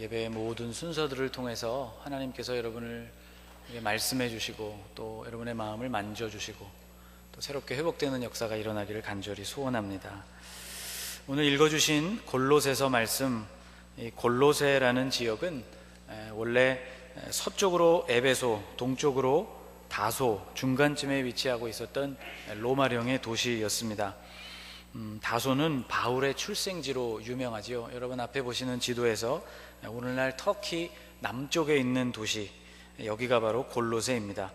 예배의 모든 순서들을 통해서 하나님께서 여러분을 말씀해 주시고 또 여러분의 마음을 만져주시고 또 새롭게 회복되는 역사가 일어나기를 간절히 소원합니다. 오늘 읽어주신 골로새서 말씀, 이 골로새라는 지역은 원래 서쪽으로 에베소, 동쪽으로 다소, 중간쯤에 위치하고 있었던 로마령의 도시였습니다. 다소는 바울의 출생지로 유명하지요. 여러분 앞에 보시는 지도에서 오늘날 터키 남쪽에 있는 도시, 여기가 바로 골로새입니다.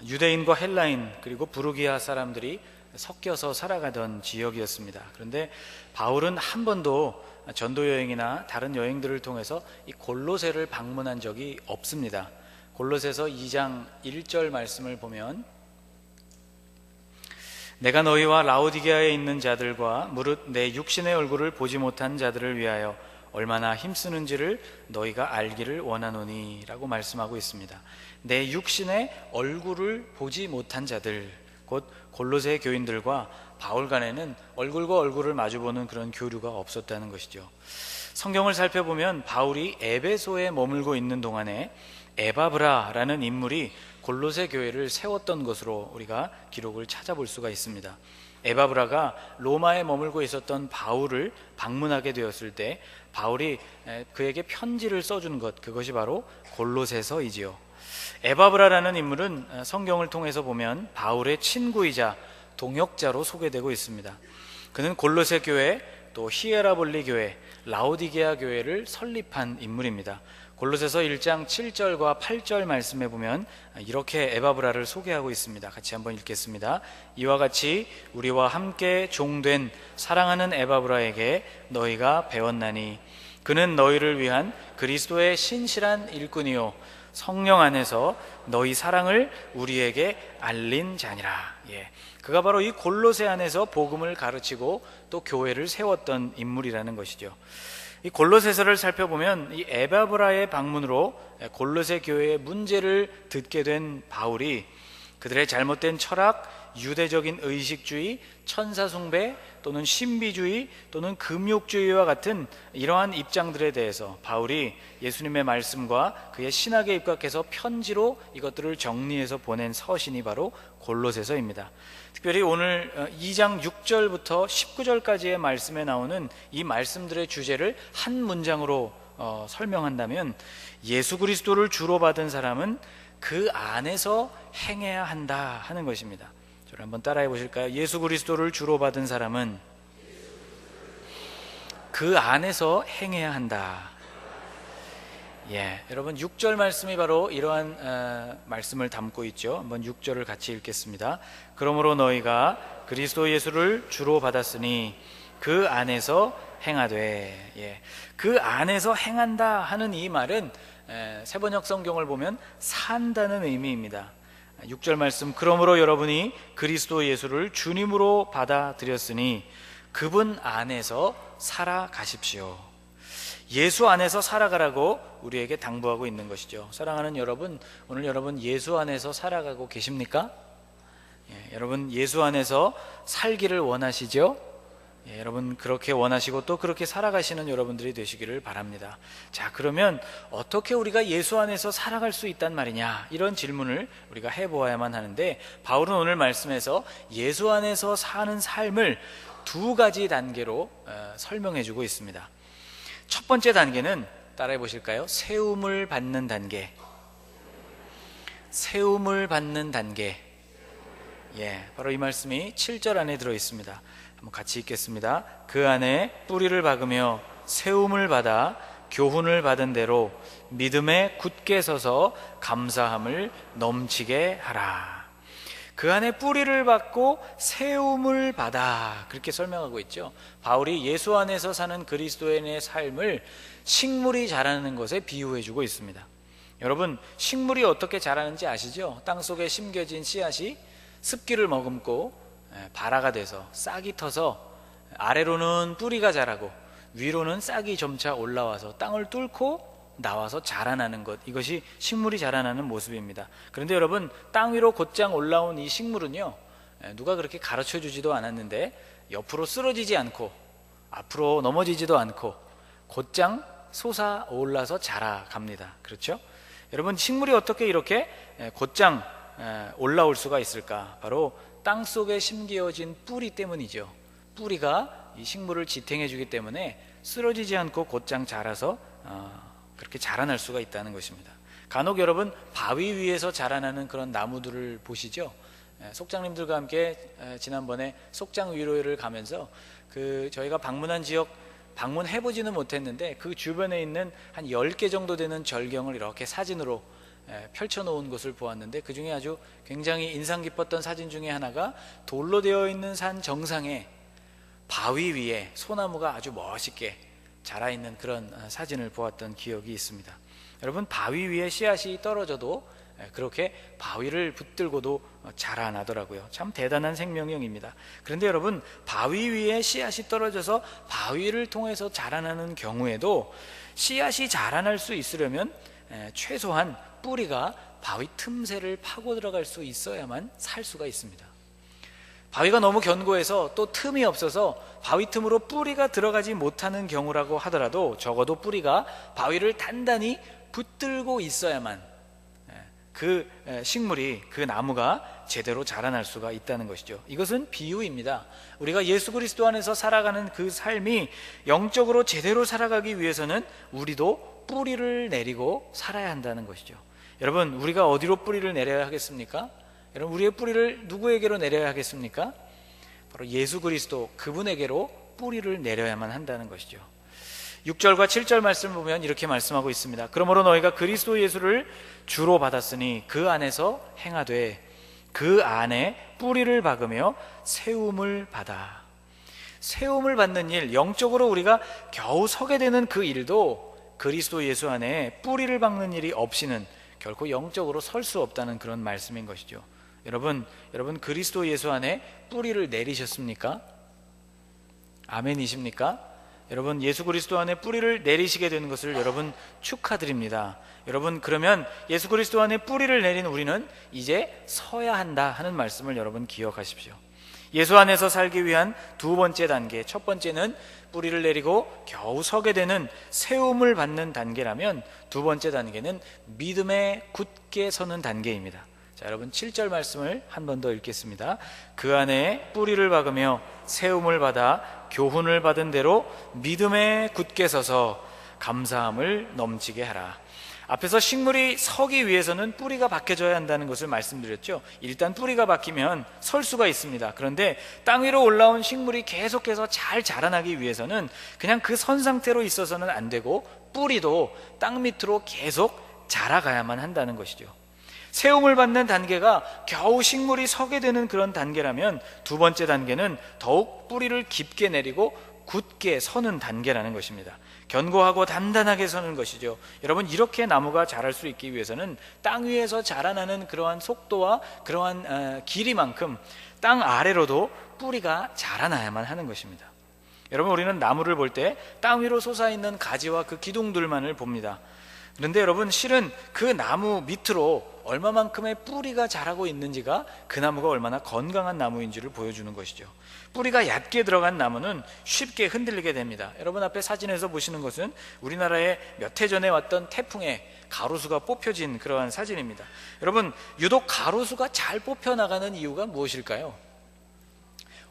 유대인과 헬라인 그리고 부르기아 사람들이 섞여서 살아가던 지역이었습니다. 그런데 바울은 한 번도 전도 여행이나 다른 여행들을 통해서 이 골로새를 방문한 적이 없습니다. 골로새서 2장 1절 말씀을 보면, 내가 너희와 라오디게아에 있는 자들과 무릇 내 육신의 얼굴을 보지 못한 자들을 위하여 얼마나 힘쓰는지를 너희가 알기를 원하노니 라고 말씀하고 있습니다. 내 육신의 얼굴을 보지 못한 자들, 곧 골로새 교인들과 바울 간에는 얼굴과 얼굴을 마주보는 그런 교류가 없었다는 것이죠. 성경을 살펴보면 바울이 에베소에 머물고 있는 동안에 에바브라라는 인물이 골로새 교회를 세웠던 것으로 우리가 기록을 찾아볼 수가 있습니다. 에바브라가 로마에 머물고 있었던 바울을 방문하게 되었을 때 바울이 그에게 편지를 써준 것, 그것이 바로 골로새서이지요. 에바브라라는 인물은 성경을 통해서 보면 바울의 친구이자 동역자로 소개되고 있습니다. 그는 골로새 교회, 또 히에라볼리 교회, 라오디게아 교회를 설립한 인물입니다. 골로새서 1장 7절과 8절 말씀에 보면 이렇게 에바브라를 소개하고 있습니다. 같이 한번 읽겠습니다. 이와 같이 우리와 함께 종된 사랑하는 에바브라에게 너희가 배웠나니 그는 너희를 위한 그리스도의 신실한 일꾼이요 성령 안에서 너희 사랑을 우리에게 알린 자니라. 그가 바로 이 골로새 안에서 복음을 가르치고 또 교회를 세웠던 인물이라는 것이죠. 이 골로새서를 살펴보면 이 에바브라의 방문으로 골로새 교회의 문제를 듣게 된 바울이 그들의 잘못된 철학, 유대적인 의식주의, 천사숭배 또는 신비주의 또는 금욕주의와 같은 이러한 입장들에 대해서 바울이 예수님의 말씀과 그의 신학에 입각해서 편지로 이것들을 정리해서 보낸 서신이 바로 골로새서입니다. 특별히 오늘 2장 6절부터 19절까지의 말씀에 나오는 이 말씀들의 주제를 한 문장으로 설명한다면, 예수 그리스도를 주로 받은 사람은 그 안에서 행해야 한다 하는 것입니다. 저를 한번 따라해 보실까요? 예수 그리스도를 주로 받은 사람은 그 안에서 행해야 한다. 여러분 6절 말씀이 바로 이러한 말씀을 담고 있죠. 한번 6절을 같이 읽겠습니다. 그러므로 너희가 그리스도 예수를 주로 받았으니 그 안에서 행하되. 그 안에서 행한다 하는 이 말은 세번역 성경을 보면 산다는 의미입니다. 6절 말씀, 그러므로 여러분이 그리스도 예수를 주님으로 받아들였으니 그분 안에서 살아가십시오. 예수 안에서 살아가라고 우리에게 당부하고 있는 것이죠. 사랑하는 여러분, 오늘 여러분 예수 안에서 살아가고 계십니까? 여러분 예수 안에서 살기를 원하시죠? 여러분 그렇게 원하시고 또 그렇게 살아가시는 여러분들이 되시기를 바랍니다. 자, 그러면 어떻게 우리가 예수 안에서 살아갈 수 있단 말이냐, 이런 질문을 우리가 해보아야만 하는데, 바울은 오늘 말씀에서 예수 안에서 사는 삶을 두 가지 단계로 설명해 주고 있습니다. 첫 번째 단계는 따라해 보실까요? 세움을 받는 단계. 세움을 받는 단계. 바로 이 말씀이 7절 안에 들어 있습니다. 한번 같이 읽겠습니다. 그 안에 뿌리를 박으며 세움을 받아 교훈을 받은 대로 믿음에 굳게 서서 감사함을 넘치게 하라. 그 안에 뿌리를 박고 세움을 받아, 그렇게 설명하고 있죠. 바울이 예수 안에서 사는 그리스도인의 삶을 식물이 자라는 것에 비유해 주고 있습니다. 여러분, 식물이 어떻게 자라는지 아시죠? 땅속에 심겨진 씨앗이 습기를 머금고 발화가 돼서 싹이 터서 아래로는 뿌리가 자라고 위로는 싹이 점차 올라와서 땅을 뚫고 나와서 자라나는 것, 이것이 식물이 자라나는 모습입니다. 그런데 여러분, 땅 위로 곧장 올라온 이 식물은요, 누가 그렇게 가르쳐 주지도 않았는데 옆으로 쓰러지지 않고 앞으로 넘어지지도 않고 곧장 솟아올라서 자라갑니다. 그렇죠? 여러분, 식물이 어떻게 이렇게 곧장 올라올 수가 있을까? 바로 땅 속에 심겨진 뿌리 때문이죠. 뿌리가 이 식물을 지탱해 주기 때문에 쓰러지지 않고 곧장 자라서 그렇게 자라날 수가 있다는 것입니다. 간혹 여러분, 바위 위에서 자라나는 그런 나무들을 보시죠? 속장님들과 함께 지난번에 속장 위로회를 가면서 저희가 방문한 지역 방문해보지는 못했는데 그 주변에 있는 한 10개 정도 되는 절경을 이렇게 사진으로 펼쳐놓은 것을 보았는데, 그 중에 아주 굉장히 인상 깊었던 사진 중에 하나가 돌로 되어 있는 산 정상에 바위 위에 소나무가 아주 멋있게 자라있는 그런 사진을 보았던 기억이 있습니다. 여러분, 바위 위에 씨앗이 떨어져도 그렇게 바위를 붙들고도 자라나더라고요. 참 대단한 생명력입니다. 그런데 여러분, 바위 위에 씨앗이 떨어져서 바위를 통해서 자라나는 경우에도 씨앗이 자라날 수 있으려면 최소한 뿌리가 바위 틈새를 파고 들어갈 수 있어야만 살 수가 있습니다. 바위가 너무 견고해서 또 틈이 없어서 바위 틈으로 뿌리가 들어가지 못하는 경우라고 하더라도 적어도 뿌리가 바위를 단단히 붙들고 있어야만 그 식물이, 그 나무가 제대로 자라날 수가 있다는 것이죠. 이것은 비유입니다. 우리가 예수 그리스도 안에서 살아가는 그 삶이 영적으로 제대로 살아가기 위해서는 우리도 뿌리를 내리고 살아야 한다는 것이죠. 여러분, 우리가 어디로 뿌리를 내려야 하겠습니까? 여러분, 우리의 뿌리를 누구에게로 내려야 하겠습니까? 바로 예수 그리스도, 그분에게로 뿌리를 내려야만 한다는 것이죠. 6절과 7절 말씀을 보면 이렇게 말씀하고 있습니다. 그러므로 너희가 그리스도 예수를 주로 받았으니 그 안에서 행하되 그 안에 뿌리를 박으며 세움을 받아. 세움을 받는 일, 영적으로 우리가 겨우 서게 되는 그 일도 그리스도 예수 안에 뿌리를 박는 일이 없이는 결코 영적으로 설 수 없다는 그런 말씀인 것이죠. 여러분 그리스도 예수 안에 뿌리를 내리셨습니까? 아멘이십니까? 여러분, 예수 그리스도 안에 뿌리를 내리시게 되는 것을 여러분 축하드립니다. 여러분, 그러면 예수 그리스도 안에 뿌리를 내린 우리는 이제 서야 한다 하는 말씀을 여러분 기억하십시오. 예수 안에서 살기 위한 두 번째 단계, 첫 번째는 뿌리를 내리고 겨우 서게 되는 세움을 받는 단계라면, 두 번째 단계는 믿음에 굳게 서는 단계입니다. 자, 여러분 7절 말씀을 한 번 더 읽겠습니다. 그 안에 뿌리를 박으며 세움을 받아 교훈을 받은 대로 믿음에 굳게 서서 감사함을 넘치게 하라. 앞에서 식물이 서기 위해서는 뿌리가 박혀져야 한다는 것을 말씀드렸죠. 일단 뿌리가 박히면 설 수가 있습니다. 그런데 땅 위로 올라온 식물이 계속해서 잘 자라나기 위해서는 그냥 그 선 상태로 있어서는 안 되고 뿌리도 땅 밑으로 계속 자라가야만 한다는 것이죠. 세움을 받는 단계가 겨우 식물이 서게 되는 그런 단계라면, 두 번째 단계는 더욱 뿌리를 깊게 내리고 굳게 서는 단계라는 것입니다. 견고하고 단단하게 서는 것이죠. 여러분, 이렇게 나무가 자랄 수 있기 위해서는 땅 위에서 자라나는 그러한 속도와 그러한 길이만큼 땅 아래로도 뿌리가 자라나야만 하는 것입니다. 여러분, 우리는 나무를 볼 때 땅 위로 솟아있는 가지와 그 기둥들만을 봅니다. 그런데 여러분, 실은 그 나무 밑으로 얼마만큼의 뿌리가 자라고 있는지가 그 나무가 얼마나 건강한 나무인지를 보여주는 것이죠. 뿌리가 얕게 들어간 나무는 쉽게 흔들리게 됩니다. 여러분, 앞에 사진에서 보시는 것은 우리나라에 몇 해 전에 왔던 태풍에 가로수가 뽑혀진 그러한 사진입니다. 여러분, 유독 가로수가 잘 뽑혀나가는 이유가 무엇일까요?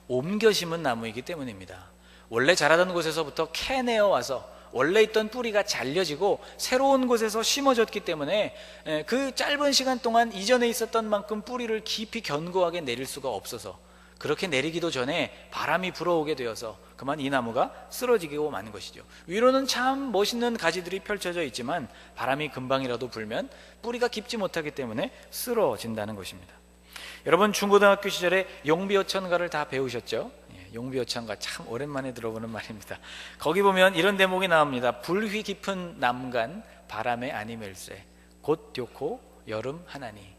옮겨 심은 나무이기 때문입니다. 원래 자라던 곳에서부터 캐내어 와서 원래 있던 뿌리가 잘려지고 새로운 곳에서 심어졌기 때문에 그 짧은 시간 동안 이전에 있었던 만큼 뿌리를 깊이 견고하게 내릴 수가 없어서, 그렇게 내리기도 전에 바람이 불어오게 되어서 그만 이 나무가 쓰러지고 마는 것이죠. 위로는 참 멋있는 가지들이 펼쳐져 있지만 바람이 금방이라도 불면 뿌리가 깊지 못하기 때문에 쓰러진다는 것입니다. 여러분, 중고등학교 시절에 용비어천가를 다 배우셨죠? 용비어천가 참 오랜만에 들어보는 말입니다. 거기 보면 이런 대목이 나옵니다. 불휘 깊은 남간 바람에 아니멜세 곧 좋고 여름 하나니.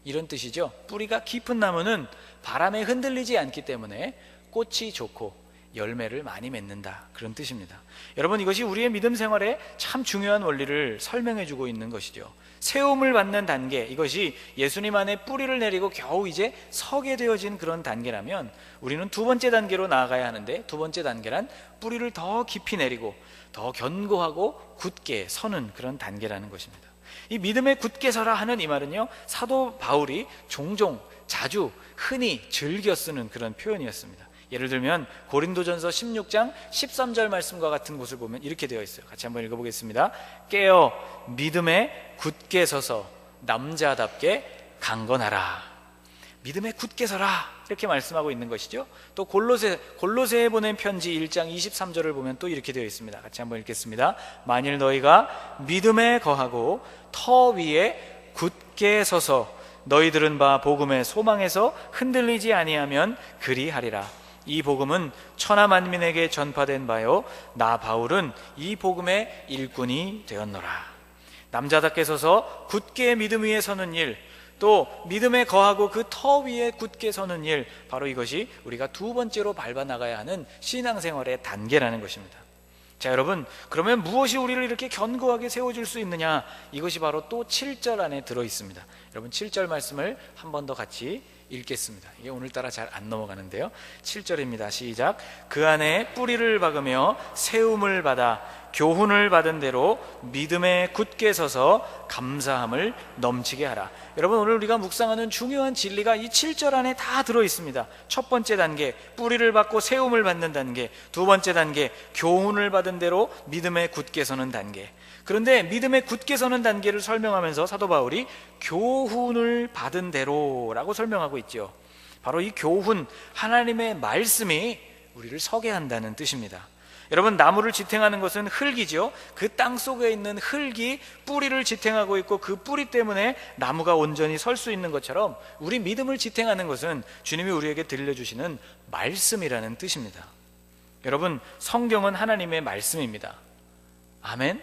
이런 뜻이죠. 뿌리가 깊은 나무는 바람에 흔들리지 않기 때문에 꽃이 좋고 열매를 많이 맺는다, 그런 뜻입니다. 여러분, 이것이 우리의 믿음 생활에 참 중요한 원리를 설명해 주고 있는 것이죠. 세움을 받는 단계, 이것이 예수님 안에 뿌리를 내리고 겨우 이제 서게 되어진 그런 단계라면 우리는 두 번째 단계로 나아가야 하는데, 두 번째 단계란 뿌리를 더 깊이 내리고 더 견고하고 굳게 서는 그런 단계라는 것입니다. 이 믿음에 굳게 서라 하는 이 말은요, 사도 바울이 종종 자주 흔히 즐겨 쓰는 그런 표현이었습니다. 예를 들면 고린도전서 16장 13절 말씀과 같은 곳을 보면 이렇게 되어 있어요. 같이 한번 읽어보겠습니다. 깨어 믿음에 굳게 서서 남자답게 강건하라. 믿음에 굳게 서라, 이렇게 말씀하고 있는 것이죠. 또 골로새에 보낸 편지 1장 23절을 보면 또 이렇게 되어 있습니다. 같이 한번 읽겠습니다. 만일 너희가 믿음에 거하고 터 위에 굳게 서서 너희들은 바 복음의 소망에서 흔들리지 아니하면 그리하리라. 이 복음은 천하 만민에게 전파된 바요, 나 바울은 이 복음의 일꾼이 되었노라. 남자답게 서서 굳게 믿음 위에 서는 일, 또 믿음에 거하고 그 터 위에 굳게 서는 일, 바로 이것이 우리가 두 번째로 밟아 나가야 하는 신앙생활의 단계라는 것입니다. 자, 여러분, 그러면 무엇이 우리를 이렇게 견고하게 세워줄 수 있느냐? 이것이 바로 또 7절 안에 들어있습니다. 여러분, 7절 말씀을 한 번 더 같이 읽겠습니다. 이게 오늘따라 잘 안 넘어가는데요. 7절입니다. 시작. 그 안에 뿌리를 박으며 세움을 받아 교훈을 받은 대로 믿음에 굳게 서서 감사함을 넘치게 하라. 여러분, 오늘 우리가 묵상하는 중요한 진리가 이 7절 안에 다 들어있습니다. 첫 번째 단계, 뿌리를 받고 세움을 받는 단계. 두 번째 단계, 교훈을 받은 대로 믿음에 굳게 서는 단계. 그런데 믿음에 굳게 서는 단계를 설명하면서 사도 바울이 교훈을 받은 대로라고 설명하고 있죠. 바로 이 교훈, 하나님의 말씀이 우리를 서게 한다는 뜻입니다. 여러분, 나무를 지탱하는 것은 흙이죠. 그 땅 속에 있는 흙이 뿌리를 지탱하고 있고 그 뿌리 때문에 나무가 온전히 설 수 있는 것처럼 우리 믿음을 지탱하는 것은 주님이 우리에게 들려주시는 말씀이라는 뜻입니다. 여러분, 성경은 하나님의 말씀입니다. 아멘.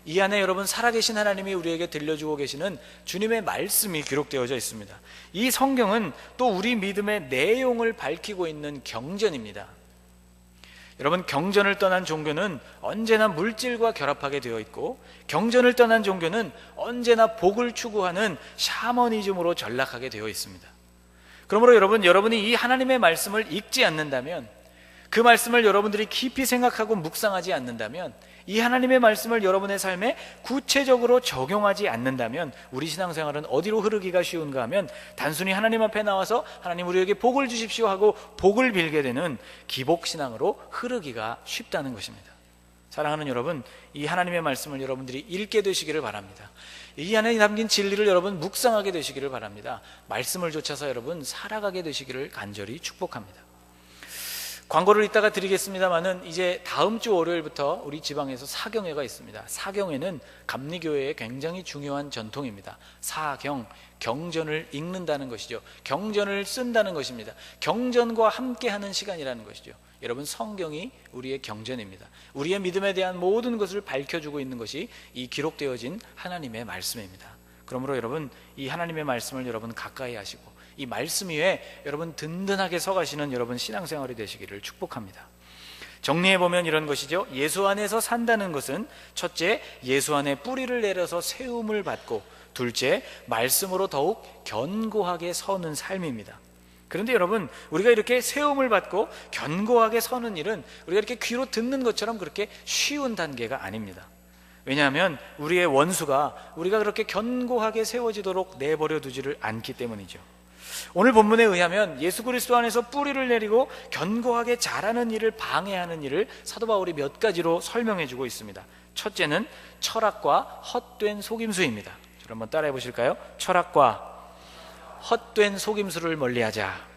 이 안에 여러분, 살아계신 하나님이 우리에게 들려주고 계시는 주님의 말씀이 기록되어져 있습니다. 이 성경은 또 우리 믿음의 내용을 밝히고 있는 경전입니다. 여러분, 경전을 떠난 종교는 언제나 물질과 결합하게 되어 있고, 경전을 떠난 종교는 언제나 복을 추구하는 샤머니즘으로 전락하게 되어 있습니다. 그러므로 여러분이 이 하나님의 말씀을 읽지 않는다면, 그 말씀을 여러분들이 깊이 생각하고 묵상하지 않는다면, 이 하나님의 말씀을 여러분의 삶에 구체적으로 적용하지 않는다면 우리 신앙생활은 어디로 흐르기가 쉬운가 하면 단순히 하나님 앞에 나와서 하나님 우리에게 복을 주십시오 하고 복을 빌게 되는 기복신앙으로 흐르기가 쉽다는 것입니다. 사랑하는 여러분, 이 하나님의 말씀을 여러분들이 읽게 되시기를 바랍니다. 이 안에 담긴 진리를 여러분 묵상하게 되시기를 바랍니다. 말씀을 좇아서 여러분 살아가게 되시기를 간절히 축복합니다. 광고를 이따가 드리겠습니다만은 이제 다음 주 월요일부터 우리 지방에서 사경회가 있습니다. 사경회는 감리교회의 굉장히 중요한 전통입니다. 사경, 경전을 읽는다는 것이죠. 경전을 쓴다는 것입니다. 경전과 함께하는 시간이라는 것이죠. 여러분, 성경이 우리의 경전입니다. 우리의 믿음에 대한 모든 것을 밝혀주고 있는 것이 이 기록되어진 하나님의 말씀입니다. 그러므로 여러분, 이 하나님의 말씀을 여러분 가까이 하시고 이 말씀 위에 여러분 든든하게 서가시는 여러분 신앙생활이 되시기를 축복합니다. 정리해보면 이런 것이죠. 예수 안에서 산다는 것은 첫째, 예수 안에 뿌리를 내려서 세움을 받고, 둘째, 말씀으로 더욱 견고하게 서는 삶입니다. 그런데 여러분, 우리가 이렇게 세움을 받고 견고하게 서는 일은 우리가 이렇게 귀로 듣는 것처럼 그렇게 쉬운 단계가 아닙니다. 왜냐하면 우리의 원수가 우리가 그렇게 견고하게 세워지도록 내버려 두지를 않기 때문이죠. 오늘 본문에 의하면 예수 그리스도 안에서 뿌리를 내리고 견고하게 자라는 일을 방해하는 일을 사도 바울이 몇 가지로 설명해 주고 있습니다. 첫째는 철학과 헛된 속임수입니다. 저를 한번 따라해 보실까요? 철학과 헛된 속임수를 멀리하자.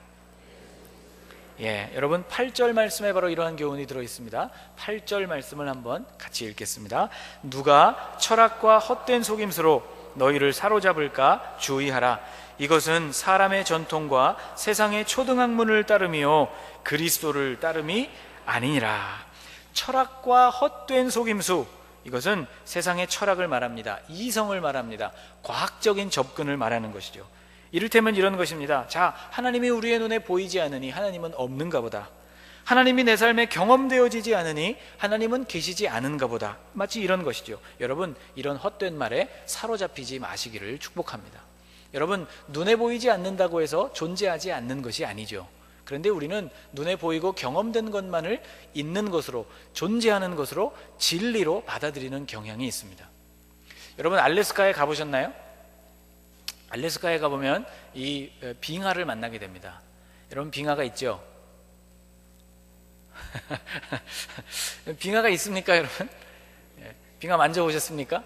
여러분 8절 말씀에 바로 이러한 교훈이 들어있습니다. 8절 말씀을 한번 같이 읽겠습니다. 누가 철학과 헛된 속임수로 너희를 사로잡을까 주의하라. 이것은 사람의 전통과 세상의 초등학문을 따름이요 그리스도를 따름이 아니니라. 철학과 헛된 속임수, 이것은 세상의 철학을 말합니다. 이성을 말합니다. 과학적인 접근을 말하는 것이죠. 이를테면 이런 것입니다. 자, 하나님이 우리의 눈에 보이지 않으니 하나님은 없는가 보다. 하나님이 내 삶에 경험되어지지 않으니 하나님은 계시지 않은가 보다. 마치 이런 것이죠. 여러분, 이런 헛된 말에 사로잡히지 마시기를 축복합니다. 여러분, 눈에 보이지 않는다고 해서 존재하지 않는 것이 아니죠. 그런데 우리는 눈에 보이고 경험된 것만을 있는 것으로, 존재하는 것으로, 진리로 받아들이는 경향이 있습니다. 여러분, 알래스카에 가보셨나요? 알래스카에 가보면 이 빙하를 만나게 됩니다. 여러분, 빙하가 있죠? 빙하가 있습니까, 여러분? 빙하 만져보셨습니까?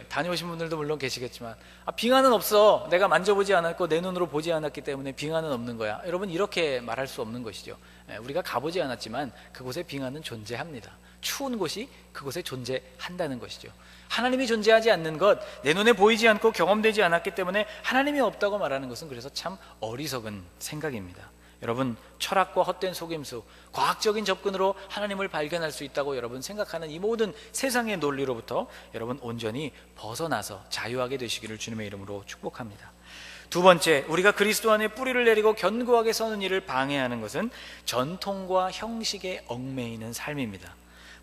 다녀오신 분들도 물론 계시겠지만, 빙하는 없어. 내가 만져보지 않았고 내 눈으로 보지 않았기 때문에 빙하는 없는 거야. 여러분, 이렇게 말할 수 없는 것이죠. 우리가 가보지 않았지만 그곳에 빙하는 존재합니다. 추운 곳이 그곳에 존재한다는 것이죠. 하나님이 존재하지 않는 것, 내 눈에 보이지 않고 경험되지 않았기 때문에 하나님이 없다고 말하는 것은 그래서 참 어리석은 생각입니다. 여러분, 철학과 헛된 속임수, 과학적인 접근으로 하나님을 발견할 수 있다고 여러분 생각하는 이 모든 세상의 논리로부터 여러분 온전히 벗어나서 자유하게 되시기를 주님의 이름으로 축복합니다. 두 번째, 우리가 그리스도 안에 뿌리를 내리고 견고하게 서는 일을 방해하는 것은 전통과 형식에 얽매이는 삶입니다.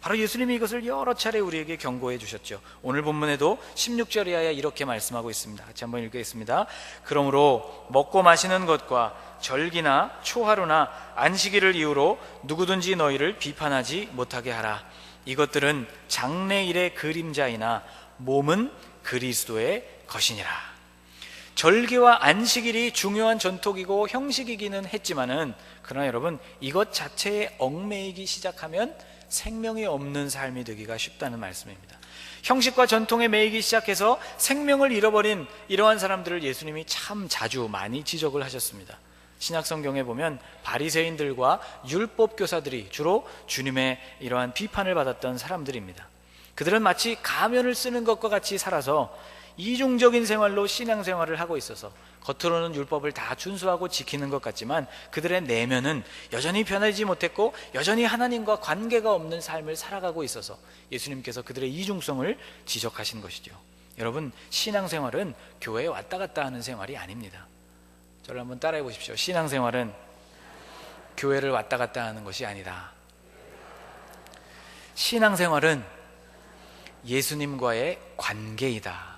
바로 예수님이 이것을 여러 차례 우리에게 경고해 주셨죠. 오늘 본문에도 16절 이하에 이렇게 말씀하고 있습니다. 같이 한번 읽겠습니다. 그러므로 먹고 마시는 것과 절기나 초하루나 안식일을 이유로 누구든지 너희를 비판하지 못하게 하라. 이것들은 장래일의 그림자이나 몸은 그리스도의 것이니라. 절기와 안식일이 중요한 전통이고 형식이기는 했지만은, 그러나 여러분, 이것 자체에 얽매이기 시작하면 생명이 없는 삶이 되기가 쉽다는 말씀입니다. 형식과 전통에 매이기 시작해서 생명을 잃어버린 이러한 사람들을 예수님이 참 자주 많이 지적을 하셨습니다. 신약성경에 보면 바리새인들과 율법 교사들이 주로 주님의 이러한 비판을 받았던 사람들입니다. 그들은 마치 가면을 쓰는 것과 같이 살아서 이중적인 생활로 신앙생활을 하고 있어서 겉으로는 율법을 다 준수하고 지키는 것 같지만 그들의 내면은 여전히 변하지 못했고 여전히 하나님과 관계가 없는 삶을 살아가고 있어서 예수님께서 그들의 이중성을 지적하신 것이죠. 여러분, 신앙생활은 교회에 왔다 갔다 하는 생활이 아닙니다. 저를 한번 따라해 보십시오. 신앙생활은 교회를 왔다 갔다 하는 것이 아니다. 신앙생활은 예수님과의 관계이다.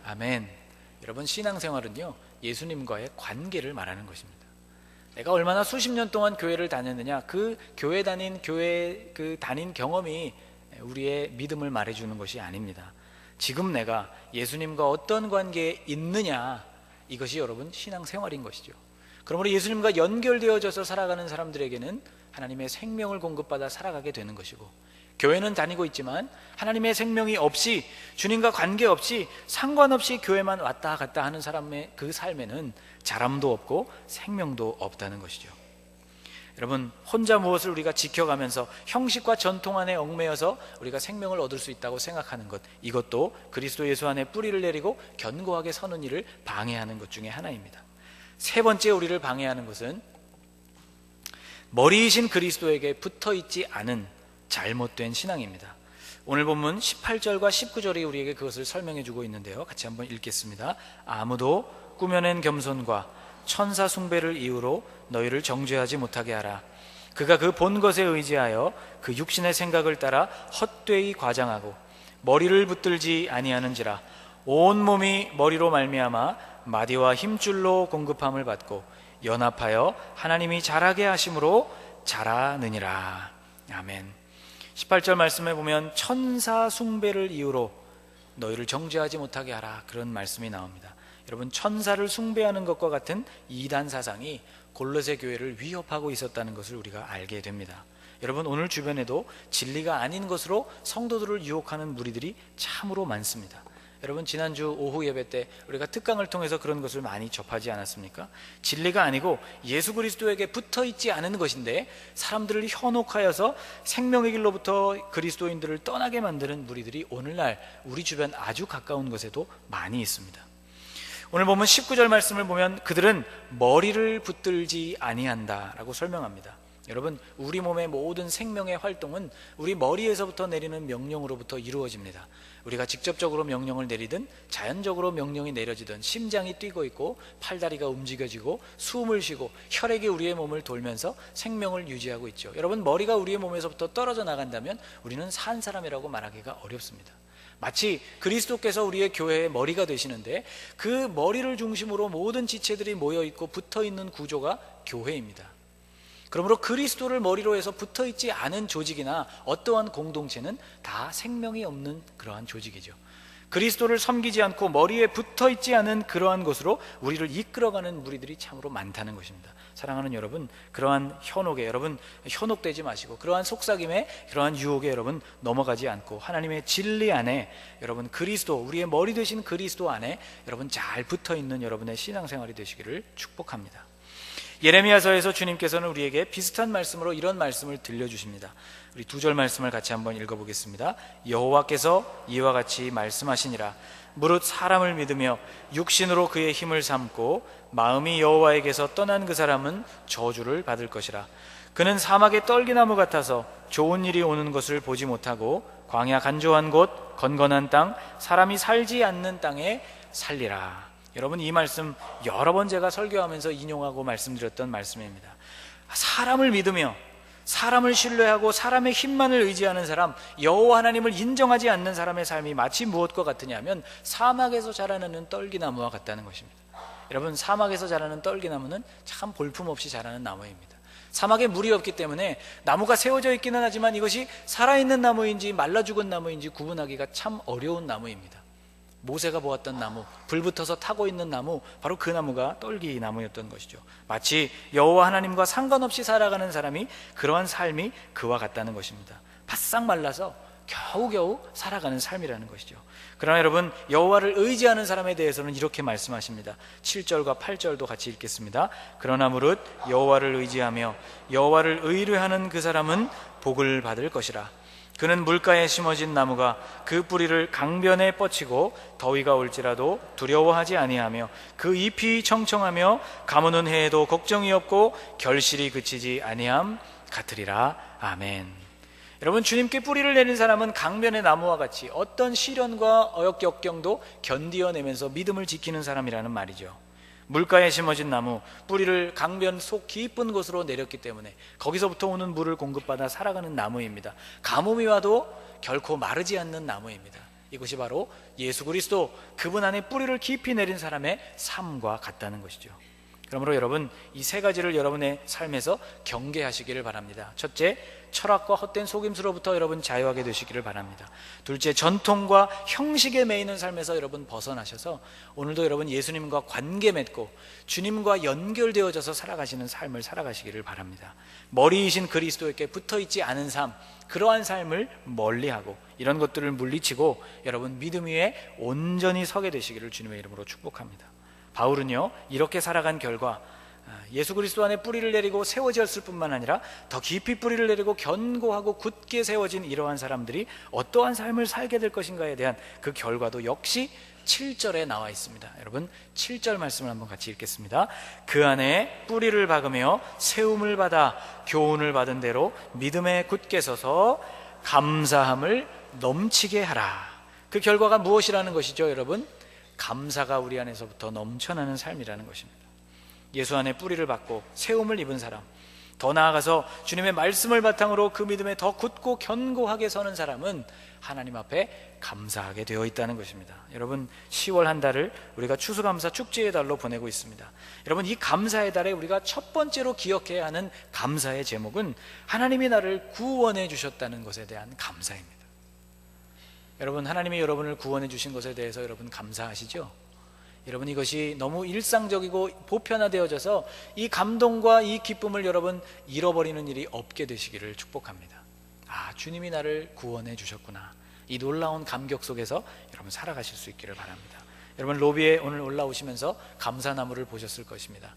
아멘. 여러분, 신앙생활은요, 예수님과의 관계를 말하는 것입니다. 내가 얼마나 수십 년 동안 교회를 다녔느냐, 그 교회 다닌 경험이 우리의 믿음을 말해주는 것이 아닙니다. 지금 내가 예수님과 어떤 관계에 있느냐, 이것이 여러분 신앙생활인 것이죠. 그러므로 예수님과 연결되어져서 살아가는 사람들에게는 하나님의 생명을 공급받아 살아가게 되는 것이고, 교회는 다니고 있지만 하나님의 생명이 없이, 주님과 관계없이, 상관없이 교회만 왔다 갔다 하는 사람의 그 삶에는 자람도 없고 생명도 없다는 것이죠. 여러분, 혼자 무엇을 우리가 지켜가면서 형식과 전통 안에 얽매여서 우리가 생명을 얻을 수 있다고 생각하는 것, 이것도 그리스도 예수 안에 뿌리를 내리고 견고하게 서는 일을 방해하는 것 중에 하나입니다. 세 번째, 우리를 방해하는 것은 머리이신 그리스도에게 붙어있지 않은 잘못된 신앙입니다. 오늘 본문 18절과 19절이 우리에게 그것을 설명해 주고 있는데요, 같이 한번 읽겠습니다. 아무도 꾸며낸 겸손과 천사 숭배를 이유로 너희를 정죄하지 못하게 하라. 그가 그 본 것에 의지하여 그 육신의 생각을 따라 헛되이 과장하고 머리를 붙들지 아니하는지라. 온 몸이 머리로 말미암아 마디와 힘줄로 공급함을 받고 연합하여 하나님이 자라게 하심으로 자라느니라. 아멘. 18절 말씀에 보면 천사 숭배를 이유로 너희를 정죄하지 못하게 하라, 그런 말씀이 나옵니다. 여러분, 천사를 숭배하는 것과 같은 이단 사상이 골로새 교회를 위협하고 있었다는 것을 우리가 알게 됩니다. 여러분, 오늘 주변에도 진리가 아닌 것으로 성도들을 유혹하는 무리들이 참으로 많습니다. 여러분, 지난주 오후 예배 때 우리가 특강을 통해서 그런 것을 많이 접하지 않았습니까? 진리가 아니고 예수 그리스도에게 붙어있지 않은 것인데 사람들을 현혹하여서 생명의 길로부터 그리스도인들을 떠나게 만드는 무리들이 오늘날 우리 주변 아주 가까운 곳에도 많이 있습니다. 오늘 보면 19절 말씀을 보면 그들은 머리를 붙들지 아니한다 라고 설명합니다. 여러분, 우리 몸의 모든 생명의 활동은 우리 머리에서부터 내리는 명령으로부터 이루어집니다. 우리가 직접적으로 명령을 내리든 자연적으로 명령이 내려지든 심장이 뛰고 있고 팔다리가 움직여지고 숨을 쉬고 혈액이 우리의 몸을 돌면서 생명을 유지하고 있죠. 여러분, 머리가 우리의 몸에서부터 떨어져 나간다면 우리는 산 사람이라고 말하기가 어렵습니다. 마치 그리스도께서 우리의 교회의 머리가 되시는데 그 머리를 중심으로 모든 지체들이 모여있고 붙어있는 구조가 교회입니다. 그러므로 그리스도를 머리로 해서 붙어있지 않은 조직이나 어떠한 공동체는 다 생명이 없는 그러한 조직이죠. 그리스도를 섬기지 않고 머리에 붙어있지 않은 그러한 곳으로 우리를 이끌어가는 무리들이 참으로 많다는 것입니다. 사랑하는 여러분, 그러한 현혹에 여러분 현혹되지 마시고 그러한 속삭임에 그러한 유혹에 여러분 넘어가지 않고 하나님의 진리 안에 여러분 그리스도, 우리의 머리 되신 그리스도 안에 여러분 잘 붙어있는 여러분의 신앙생활이 되시기를 축복합니다. 예레미야서에서 주님께서는 우리에게 비슷한 말씀으로 이런 말씀을 들려주십니다. 우리 2절 말씀을 같이 한번 읽어보겠습니다. 여호와께서 이와 같이 말씀하시니라. 무릇 사람을 믿으며 육신으로 그의 힘을 삼고 마음이 여호와에게서 떠난 그 사람은 저주를 받을 것이라. 그는 사막의 떨기나무 같아서 좋은 일이 오는 것을 보지 못하고 광야 간조한 곳 건건한 땅 사람이 살지 않는 땅에 살리라. 여러분, 이 말씀 여러 번 제가 설교하면서 인용하고 말씀드렸던 말씀입니다. 사람을 믿으며 사람을 신뢰하고 사람의 힘만을 의지하는 사람, 여호와 하나님을 인정하지 않는 사람의 삶이 마치 무엇과 같으냐면 사막에서 자라나는 떨기나무와 같다는 것입니다. 여러분, 사막에서 자라는 떨기나무는 참 볼품없이 자라는 나무입니다. 사막에 물이 없기 때문에 나무가 세워져 있기는 하지만 이것이 살아있는 나무인지 말라 죽은 나무인지 구분하기가 참 어려운 나무입니다. 모세가 보았던 나무, 불붙어서 타고 있는 나무, 바로 그 나무가 떨기 나무였던 것이죠. 마치 여호와 하나님과 상관없이 살아가는 사람이 그러한 삶이 그와 같다는 것입니다. 바싹 말라서 겨우겨우 살아가는 삶이라는 것이죠. 그러나 여러분, 여호와를 의지하는 사람에 대해서는 이렇게 말씀하십니다. 7절과 8절도 같이 읽겠습니다. 그러나 무릇 여호와를 의지하며 여호와를 의뢰하는 그 사람은 복을 받을 것이라. 그는 물가에 심어진 나무가 그 뿌리를 강변에 뻗치고 더위가 올지라도 두려워하지 아니하며 그 잎이 청청하며 가무는 해에도 걱정이 없고 결실이 그치지 아니함 같으리라. 아멘. 여러분, 주님께 뿌리를 내린 사람은 강변의 나무와 같이 어떤 시련과 어역격경도 견디어내면서 믿음을 지키는 사람이라는 말이죠. 물가에 심어진 나무, 뿌리를 강변 속 깊은 곳으로 내렸기 때문에 거기서부터 오는 물을 공급받아 살아가는 나무입니다. 가뭄이 와도 결코 마르지 않는 나무입니다. 이것이 바로 예수 그리스도, 그분 안에 뿌리를 깊이 내린 사람의 삶과 같다는 것이죠. 그러므로 여러분, 이 세 가지를 여러분의 삶에서 경계하시기를 바랍니다. 첫째, 철학과 헛된 속임수로부터 여러분 자유하게 되시기를 바랍니다. 둘째, 전통과 형식에 매이는 삶에서 여러분 벗어나셔서 오늘도 여러분 예수님과 관계 맺고 주님과 연결되어져서 살아가시는 삶을 살아가시기를 바랍니다. 머리이신 그리스도에게 붙어있지 않은 삶, 그러한 삶을 멀리하고 이런 것들을 물리치고 여러분 믿음 위에 온전히 서게 되시기를 주님의 이름으로 축복합니다. 바울은요, 이렇게 살아간 결과 예수 그리스도 안에 뿌리를 내리고 세워졌을 뿐만 아니라 더 깊이 뿌리를 내리고 견고하고 굳게 세워진 이러한 사람들이 어떠한 삶을 살게 될 것인가에 대한 그 결과도 역시 7절에 나와 있습니다. 여러분, 7절 말씀을 한번 같이 읽겠습니다. 그 안에 뿌리를 박으며 세움을 받아 교훈을 받은 대로 믿음에 굳게 서서 감사함을 넘치게 하라. 그 결과가 무엇이라는 것이죠, 여러분? 감사가 우리 안에서부터 넘쳐나는 삶이라는 것입니다. 예수 안에 뿌리를 받고 세움을 입은 사람, 더 나아가서 주님의 말씀을 바탕으로 그 믿음에 더 굳고 견고하게 서는 사람은 하나님 앞에 감사하게 되어 있다는 것입니다. 여러분, 10월 한 달을 우리가 추수감사 축제의 달로 보내고 있습니다. 여러분, 이 감사의 달에 우리가 첫 번째로 기억해야 하는 감사의 제목은 하나님이 나를 구원해 주셨다는 것에 대한 감사입니다. 여러분, 하나님이 여러분을 구원해 주신 것에 대해서 여러분 감사하시죠? 여러분, 이것이 너무 일상적이고 보편화되어져서 이 감동과 이 기쁨을 여러분 잃어버리는 일이 없게 되시기를 축복합니다. 아, 주님이 나를 구원해 주셨구나, 이 놀라운 감격 속에서 여러분 살아가실 수 있기를 바랍니다. 여러분, 로비에 오늘 올라오시면서 감사나무를 보셨을 것입니다.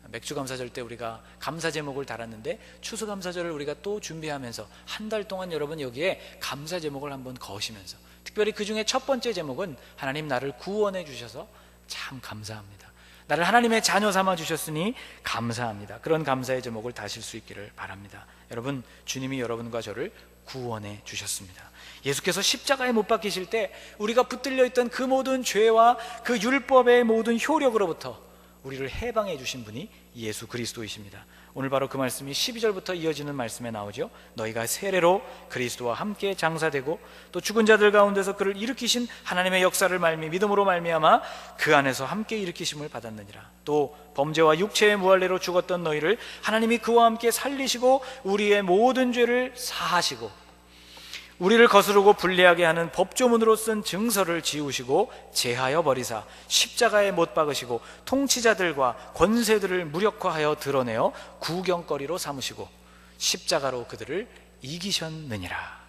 맥주감사절 때 우리가 감사 제목을 달았는데 추수감사절을 우리가 또 준비하면서 한 달 동안 여러분 여기에 감사 제목을 한번 거시면서, 특별히 그 중에 첫 번째 제목은 하나님 나를 구원해 주셔서 참 감사합니다. 나를 하나님의 자녀 삼아 주셨으니 감사합니다. 그런 감사의 제목을 다실 수 있기를 바랍니다. 여러분, 주님이 여러분과 저를 구원해 주셨습니다. 예수께서 십자가에 못 박히실 때 우리가 붙들려 있던 그 모든 죄와 그 율법의 모든 효력으로부터 우리를 해방해 주신 분이 예수 그리스도이십니다. 오늘 바로 그 말씀이 12절부터 이어지는 말씀에 나오죠. 너희가 세례로 그리스도와 함께 장사되고 또 죽은 자들 가운데서 그를 일으키신 하나님의 역사를 믿음으로 말미암아 그 안에서 함께 일으키심을 받았느니라. 또 범죄와 육체의 무할례로 죽었던 너희를 하나님이 그와 함께 살리시고 우리의 모든 죄를 사하시고 우리를 거스르고 불리하게 하는 법조문으로 쓴 증서를 지우시고 제하여 버리사 십자가에 못 박으시고 통치자들과 권세들을 무력화하여 드러내어 구경거리로 삼으시고 십자가로 그들을 이기셨느니라.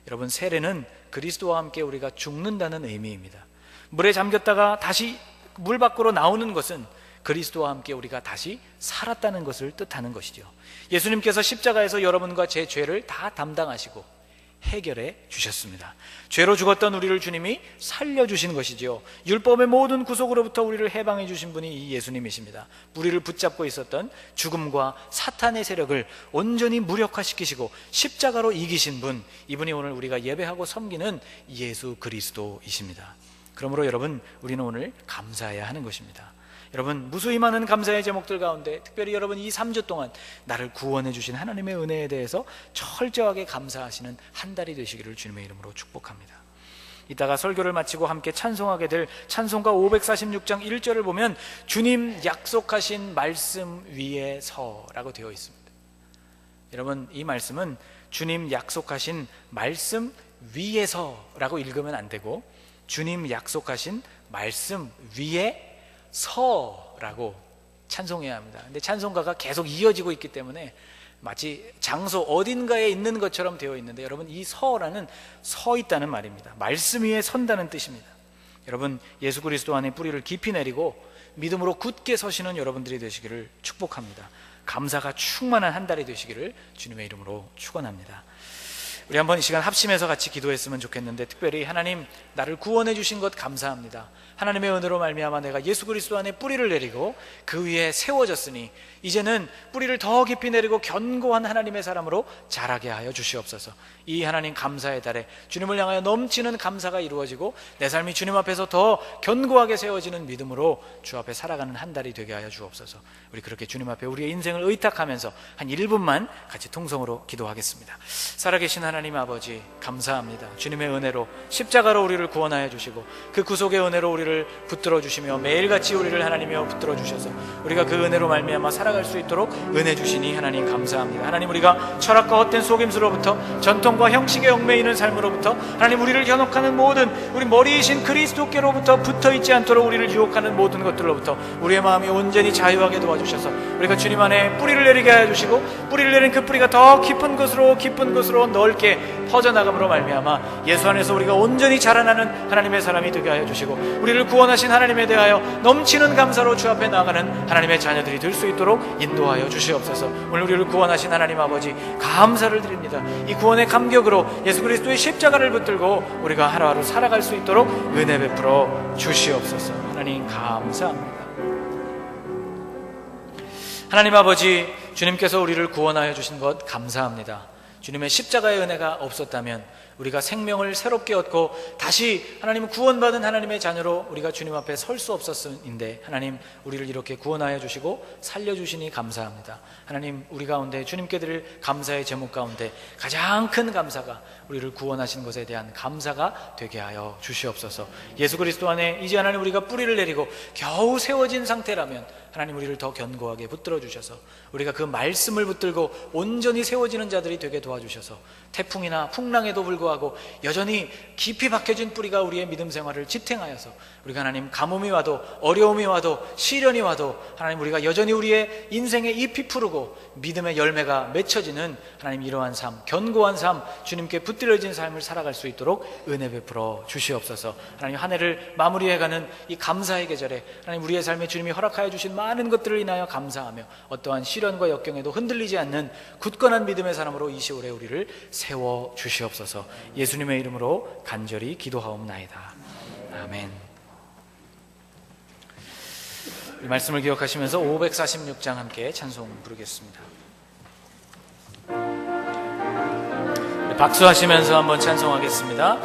여러분, 세례는 그리스도와 함께 우리가 죽는다는 의미입니다. 물에 잠겼다가 다시 물 밖으로 나오는 것은 그리스도와 함께 우리가 다시 살았다는 것을 뜻하는 것이죠. 예수님께서 십자가에서 여러분과 제 죄를 다 담당하시고 해결해 주셨습니다. 죄로 죽었던 우리를 주님이 살려주신 것이지요. 율법의 모든 구속으로부터 우리를 해방해 주신 분이 이 예수님이십니다. 우리를 붙잡고 있었던 죽음과 사탄의 세력을 온전히 무력화시키시고 십자가로 이기신 분, 이분이 오늘 우리가 예배하고 섬기는 예수 그리스도이십니다. 그러므로 여러분, 우리는 오늘 감사해야 하는 것입니다. 여러분, 무수히 많은 감사의 제목들 가운데 특별히 여러분 이 3주 동안 나를 구원해 주신 하나님의 은혜에 대해서 철저하게 감사하시는 한 달이 되시기를 주님의 이름으로 축복합니다. 이따가 설교를 마치고 함께 찬송하게 될 찬송가 546장 1절을 보면 주님 약속하신 말씀 위에 서라고 되어 있습니다. 여러분, 이 말씀은 주님 약속하신 말씀 위에서라고 읽으면 안 되고 주님 약속하신 말씀 위에 서라고 찬송해야 합니다. 근데 찬송가가 계속 이어지고 있기 때문에 마치 장소 어딘가에 있는 것처럼 되어 있는데, 여러분, 이 서라는 서 있다는 말입니다. 말씀 위에 선다는 뜻입니다. 여러분, 예수 그리스도 안에 뿌리를 깊이 내리고 믿음으로 굳게 서시는 여러분들이 되시기를 축복합니다. 감사가 충만한 한 달이 되시기를 주님의 이름으로 축원합니다. 우리 한번 이 시간 합심해서 같이 기도했으면 좋겠는데, 특별히 하나님, 나를 구원해 주신 것 감사합니다. 하나님의 은혜로 말미암아 내가 예수 그리스도 안에 뿌리를 내리고 그 위에 세워졌으니 이제는 뿌리를 더 깊이 내리고 견고한 하나님의 사람으로 자라게 하여 주시옵소서. 이 하나님 감사의 달에 주님을 향하여 넘치는 감사가 이루어지고 내 삶이 주님 앞에서 더 견고하게 세워지는 믿음으로 주 앞에 살아가는 한 달이 되게 하여 주옵소서. 우리 그렇게 주님 앞에 우리의 인생을 의탁하면서 한 1분만 같이 통성으로 기도하겠습니다. 살아계신 하나님 아버지, 감사합니다. 주님의 은혜로 십자가로 우리를 구원하여 주시고 그 구속의 은혜로 우리를 붙들어 주시며 매일같이 우리를 하나님이여 붙들어 주셔서 우리가 그 은혜로 말미암아 살아갈 수 있도록 은혜 주시니 하나님 감사합니다. 하나님, 우리가 철학과 헛된 속임수로부터 전통과 형식에 얽매이는 삶으로부터 하나님, 우리를 현혹하는 모든 우리 머리이신 그리스도께로부터 붙어있지 않도록 우리를 유혹하는 모든 것들로부터 우리의 마음이 온전히 자유하게 도와주셔서 우리가 주님 안에 뿌리를 내리게 하여 주시고 뿌리를 내린 그 뿌리가 더 깊은 곳으로 넓게 퍼져나감으로 말미암아 예수 안에서 우리가 온전히 자라나는 하나님의 사람이 되게 하여 주시고 우리를 구원하신 하나님에 대하여 넘치는 감사로 주 앞에 나아가는 하나님의 자녀들이 될 수 있도록 인도하여 주시옵소서. 오늘 우리를 구원하신 하나님 아버지, 감사를 드립니다. 이 구원의 감격으로 예수 그리스도의 십자가를 붙들고 우리가 하루하루 살아갈 수 있도록 은혜 베풀어 주시옵소서. 하나님 감사합니다. 하나님 아버지, 주님께서 우리를 구원하여 주신 것 감사합니다. 주님의 십자가의 은혜가 없었다면 우리가 생명을 새롭게 얻고 다시 하나님 구원받은 하나님의 자녀로 우리가 주님 앞에 설 수 없었는데, 하나님, 우리를 이렇게 구원하여 주시고 살려주시니 감사합니다. 하나님, 우리 가운데 주님께 드릴 감사의 제목 가운데 가장 큰 감사가 우리를 구원하신 것에 대한 감사가 되게 하여 주시옵소서. 예수 그리스도 안에 이제 하나님 우리가 뿌리를 내리고 겨우 세워진 상태라면 하나님, 우리를 더 견고하게 붙들어 주셔서 우리가 그 말씀을 붙들고 온전히 세워지는 자들이 되게 도와주셔서 태풍이나 풍랑에도 불구하고 여전히 깊이 박혀진 뿌리가 우리의 믿음 생활을 지탱하여서 우리가 하나님 가뭄이 와도 어려움이 와도 시련이 와도 하나님, 우리가 여전히 우리의 인생의 잎이 푸르고 믿음의 열매가 맺혀지는 하나님, 이러한 삶, 견고한 삶, 주님께 붙들어진 삶을 살아갈 수 있도록 은혜 베풀어 주시옵소서. 하나님, 한 해를 마무리해가는 이 감사의 계절에 하나님, 우리의 삶에 주님이 허락하여 주신 많은 것들을 인하여 감사하며 어떠한 시련과 역경에도 흔들리지 않는 굳건한 믿음의 사람으로 이 시월에 우리를 세워 주시옵소서. 예수님의 이름으로 간절히 기도하옵나이다. 아멘. 이 말씀을 기억하시면서 546장 함께 찬송 부르겠습니다. 박수하시면서 한번 찬송하겠습니다.